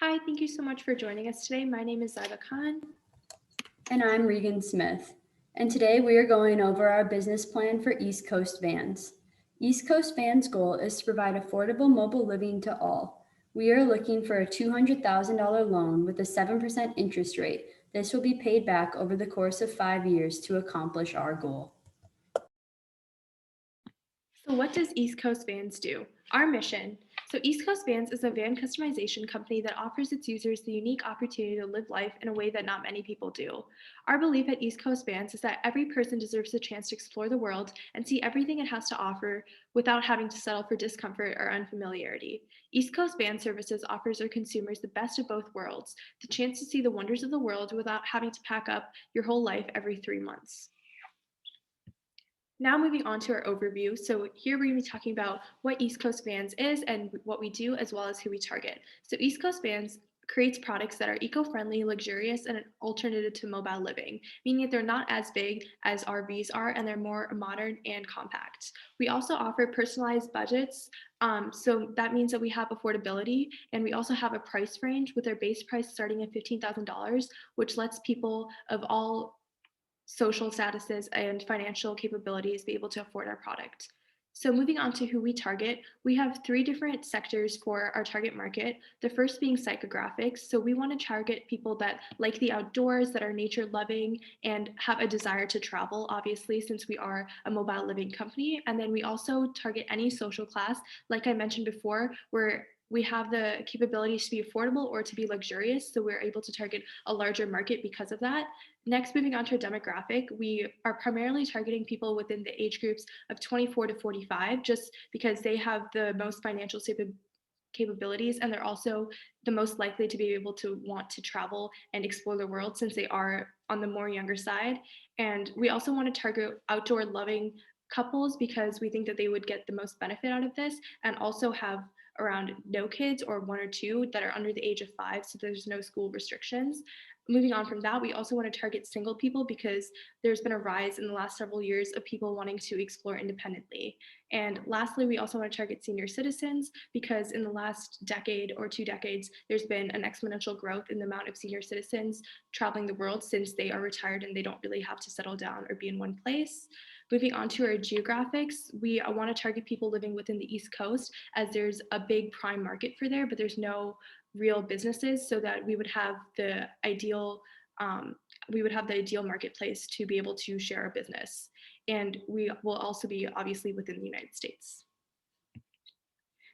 Hi, thank you so much for joining us today. My name is Zaibaa. And I'm Reegan Smith. And today we are going over our business plan for East Coast Vans. East Coast Vans' goal is to provide affordable mobile living to all. We are looking for a $200,000 loan with a 7% interest rate. This will be paid back over the course of 5 years to accomplish our goal. So, what does East Coast Vans do? Our mission. So, East Coast Vans is a van customization company that offers its users the unique opportunity to live life in a way that not many people do. Our belief at East Coast Vans is that every person deserves the chance to explore the world and see everything it has to offer without having to settle for discomfort or unfamiliarity. East Coast Van Services offers their consumers the best of both worlds, the chance to see the wonders of the world without having to pack up your whole life every 3 months. Now moving on to our overview. So here we're going to be talking about what East Coast Vans is and what we do, as well as who we target. So East Coast Vans creates products that are eco-friendly, luxurious, and an alternative to mobile living, meaning that they're not as big as RVs are and they're more modern and compact. We also offer personalized budgets. So that means that we have affordability, and we also have a price range with our base price starting at $15,000, which lets people of all social statuses and financial capabilities be able to afford our product. So moving on to who we target, we have three different sectors for our target market. The first being psychographics. So we want to target people that like the outdoors, that are nature loving, and have a desire to travel, obviously, since we are a mobile living company. And then we also target any social class. Like I mentioned before, where we have the capabilities to be affordable or to be luxurious. So we're able to target a larger market because of that. Next, moving on to our demographic, we are primarily targeting people within the age groups of 24 to 45, just because they have the most financial capabilities, and they're also the most likely to be able to want to travel and explore the world since they are on the more younger side. And we also want to target outdoor loving couples because we think that they would get the most benefit out of this, and also have around no kids or one or two that are under the age of 5, so there's no school restrictions. Moving on from that, we also want to target single people because there's been a rise in the last several years of people wanting to explore independently. And lastly, we also want to target senior citizens because in the last decade or 2 decades, there's been an exponential growth in the amount of senior citizens traveling the world since they are retired and they don't really have to settle down or be in one place. Moving on to our geographics, we want to target people living within the East Coast as there's a big prime market for there, but there's no real businesses, so that um, we would have the ideal marketplace to be able to share our business. And we will also be obviously within the United States.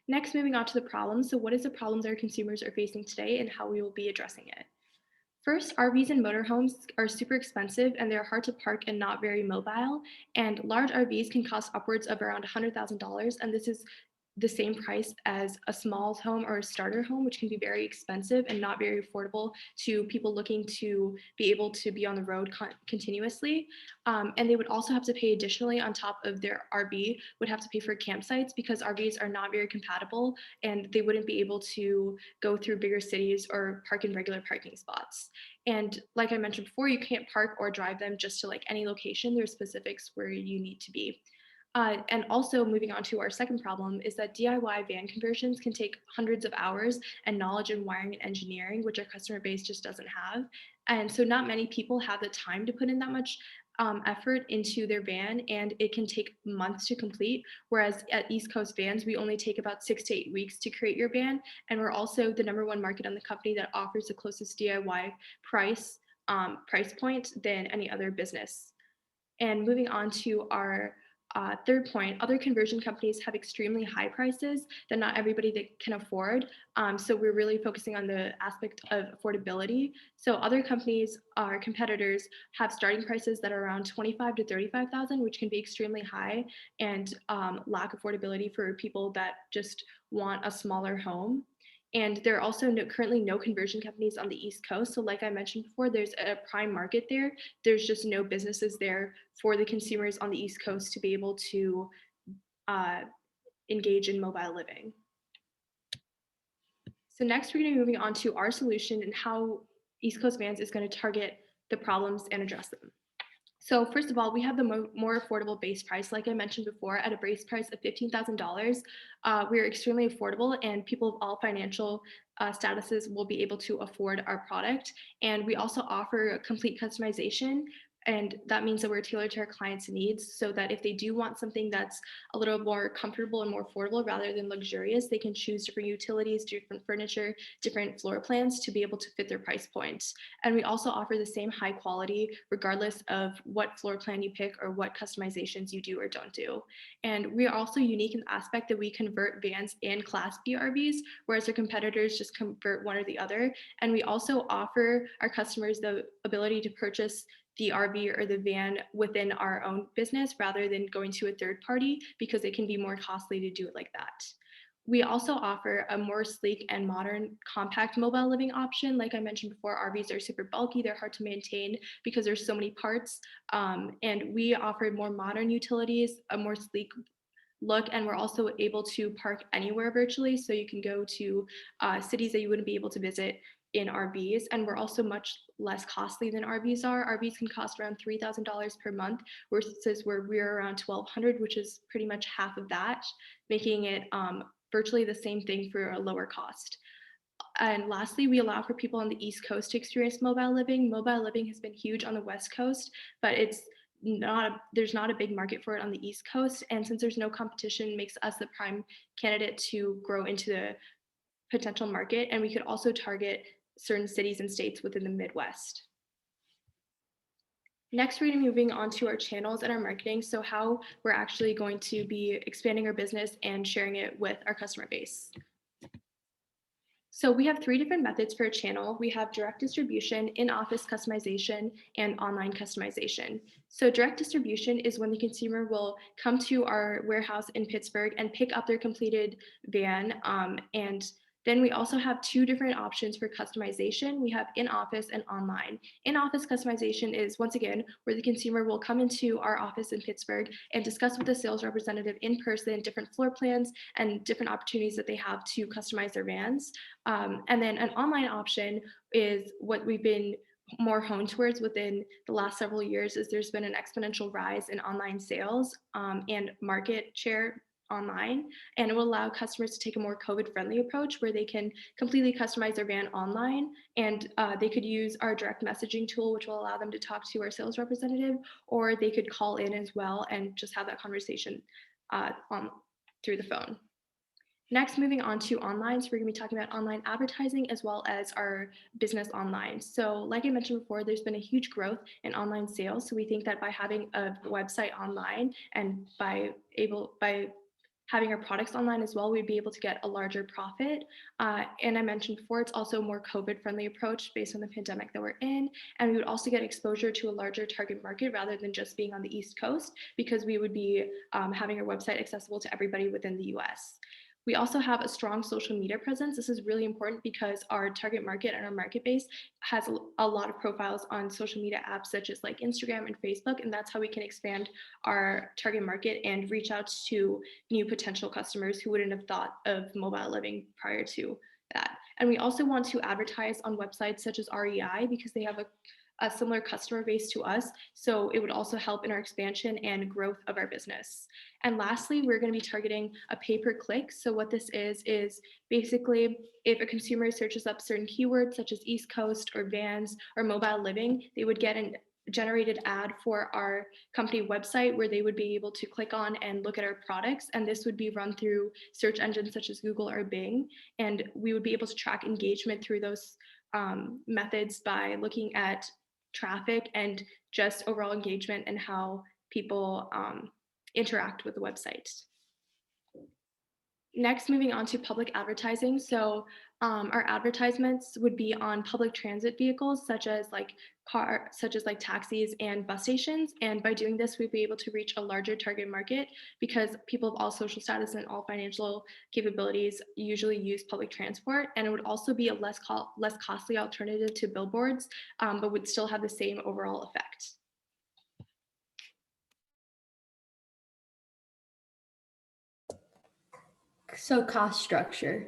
Next, moving on to the problems. So what is the problems our consumers are facing today and how we will be addressing it? First, RVs and motorhomes are super expensive and they're hard to park and not very mobile. And large RVs can cost upwards of around $100,000. And this is the same price as a small home or a starter home, which can be very expensive and not very affordable to people looking to be able to be on the road continuously. And they would also have to pay additionally on top of their RV, would have to pay for campsites because RVs are not very compatible and they wouldn't be able to go through bigger cities or park in regular parking spots. And like I mentioned before, you can't park or drive them just to like any location. There's specifics where you need to be. And also moving on to our second problem is that DIY van conversions can take hundreds of hours and knowledge in wiring and engineering, which our customer base just doesn't have. And so not many people have the time to put in that much effort into their van, and it can take months to complete. Whereas at East Coast Vans, we only take about 6 to 8 weeks to create your van. And we're also the number one market on the company that offers the closest DIY price point than any other business. And moving on to our third point, other conversion companies have extremely high prices that not everybody that can afford. So we're really focusing on the aspect of affordability. So other companies, our competitors, have starting prices that are around 25 to 35,000, which can be extremely high and lack affordability for people that just want a smaller home. And there are also currently no conversion companies on the East Coast. So like I mentioned before, there's a prime market there. There's just no businesses there for the consumers on the East Coast to be able to uh, engage in mobile living. So next, we're going to be moving on to our solution and how East Coast Vans is going to target the problems and address them. So first of all, we have the more affordable base price. Like I mentioned before, at a base price of $15,000, we're extremely affordable, and people of all financial statuses will be able to afford our product. And we also offer complete customization. And that means that we're tailored to our clients' needs so that if they do want something that's a little more comfortable and more affordable rather than luxurious, they can choose different utilities, different furniture, different floor plans to be able to fit their price points. And we also offer the same high quality regardless of what floor plan you pick or what customizations you do or don't do. And we are also unique in the aspect that we convert vans and Class B RVs, whereas our competitors just convert one or the other. And we also offer our customers the ability to purchase the RV or the van within our own business rather than going to a third party because it can be more costly to do it like that. We also offer a more sleek and modern compact mobile living option. Like I mentioned before, RVs are super bulky, they're hard to maintain because there's so many parts. And we offer more modern utilities, a more sleek look, and we're also able to park anywhere virtually. So you can go to cities that you wouldn't be able to visit in RVs, and we're also much less costly than RVs are. RVs can cost around $3,000 per month, versus where we're around $1,200, which is pretty much half of that, making it virtually the same thing for a lower cost. And lastly, we allow for people on the East Coast to experience mobile living. Mobile living has been huge on the West Coast, but there's not a big market for it on the East Coast. And since there's no competition, it makes us the prime candidate to grow into the potential market. And we could also target certain cities and states within the Midwest. Next, we're going to be moving on to our channels and our marketing. So how we're actually going to be expanding our business and sharing it with our customer base. So we have three different methods for a channel. We have direct distribution, in-office customization, and online customization. So direct distribution is when the consumer will come to our warehouse in Pittsburgh and pick up their completed van, and then we also have two different options for customization. We have in-office and online. In-office customization is, once again, where the consumer will come into our office in Pittsburgh and discuss with the sales representative in person different floor plans and different opportunities that they have to customize their vans. And then an online option is what we've been more honed towards within the last several years, is there's been an exponential rise in online sales and market share online, and it will allow customers to take a more COVID-friendly approach where they can completely customize their van online, and they could use our direct messaging tool, which will allow them to talk to our sales representative, or they could call in as well and just have that conversation through the phone. Next, moving on to online. So we're going to be talking about online advertising as well as our business online. So like I mentioned before, there's been a huge growth in online sales. So we think that by having a website online and by having our products online as well, we'd be able to get a larger profit. And I mentioned before, it's also a more COVID-friendly approach based on the pandemic that we're in. And we would also get exposure to a larger target market rather than just being on the East Coast, because we would be having our website accessible to everybody within the US. We also have a strong social media presence. This is really important because our target market and our market base has a lot of profiles on social media apps such as like Instagram and Facebook, and that's how we can expand our target market and reach out to new potential customers who wouldn't have thought of mobile living prior to that. And we also want to advertise on websites such as REI because they have a similar customer base to us. So it would also help in our expansion and growth of our business. And lastly, we're going to be targeting a pay-per-click. So what this is basically if a consumer searches up certain keywords such as East Coast or vans or mobile living, they would get a generated ad for our company website where they would be able to click on and look at our products. And this would be run through search engines such as Google or Bing. And we would be able to track engagement through those methods by looking at traffic and just overall engagement and how people interact with the website. Next, moving on to public advertising. So our advertisements would be on public transit vehicles such as like taxis and bus stations. And by doing this, we'd be able to reach a larger target market because people of all social status and all financial capabilities usually use public transport. And it would also be a less costly alternative to billboards, but would still have the same overall effect. So cost structure.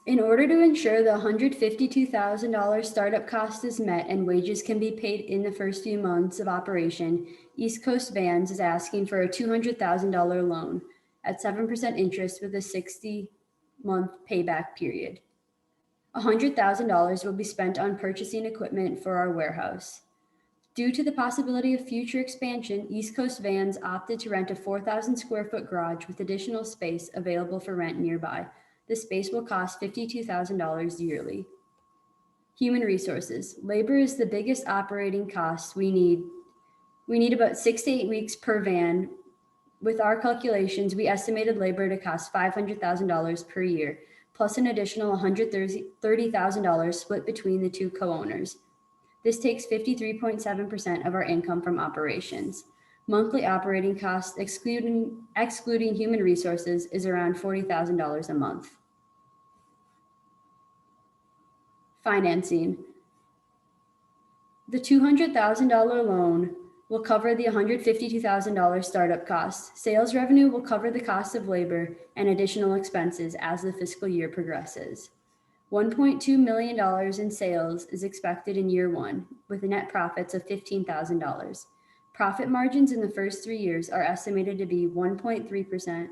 In order to ensure the $152,000 startup cost is met and wages can be paid in the first few months of operation, East Coast Vans is asking for a $200,000 loan at 7% interest with a 60-month payback period. $100,000 will be spent on purchasing equipment for our warehouse. Due to the possibility of future expansion, East Coast Vans opted to rent a 4,000 square foot garage with additional space available for rent nearby. The space will cost $52,000 yearly. Human resources. Labor is the biggest operating cost we need. We need about 6 to 8 weeks per van. With our calculations, we estimated labor to cost $500,000 per year, plus an additional $130,000 split between the two co-owners. This takes 53.7% of our income from operations. Monthly operating costs, excluding human resources, is around $40,000 a month. Financing. The $200,000 loan will cover the $152,000 startup costs. Sales revenue will cover the cost of labor and additional expenses as the fiscal year progresses. $1.2 million in sales is expected in year one, with net profits of $15,000. Profit margins in the first 3 years are estimated to be 1.3%,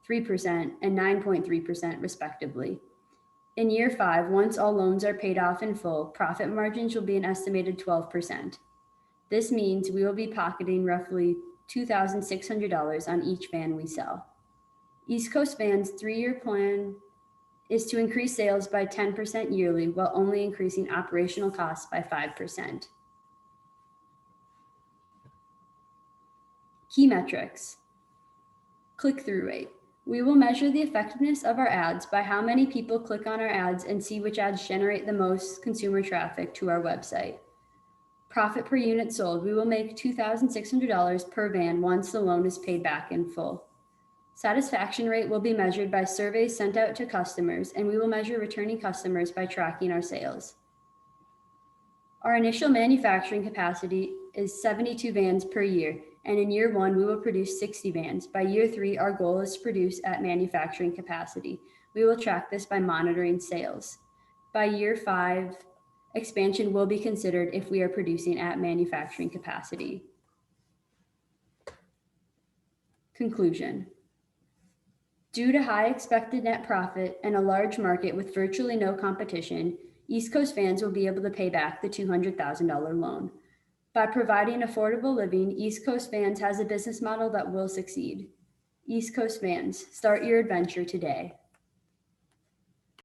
3%, and 9.3% respectively. In year 5, once all loans are paid off in full, profit margins will be an estimated 12%. This means we will be pocketing roughly $2,600 on each van we sell. East Coast Van's 3-year plan is to increase sales by 10% yearly while only increasing operational costs by 5%. Key metrics. Click-through rate. We will measure the effectiveness of our ads by how many people click on our ads and see which ads generate the most consumer traffic to our website. Profit per unit sold. We will make $2,600 per van once the loan is paid back in full. Satisfaction rate will be measured by surveys sent out to customers, and we will measure returning customers by tracking our sales. Our initial manufacturing capacity is 72 vans per year, and in year 1, we will produce 60 vans. By year 3, our goal is to produce at manufacturing capacity. We will track this by monitoring sales. By year 5, expansion will be considered if we are producing at manufacturing capacity. Conclusion. Due to high expected net profit and a large market with virtually no competition, East Coast Vans will be able to pay back the $200,000 loan. By providing affordable living, East Coast Vans has a business model that will succeed. East Coast Vans, start your adventure today.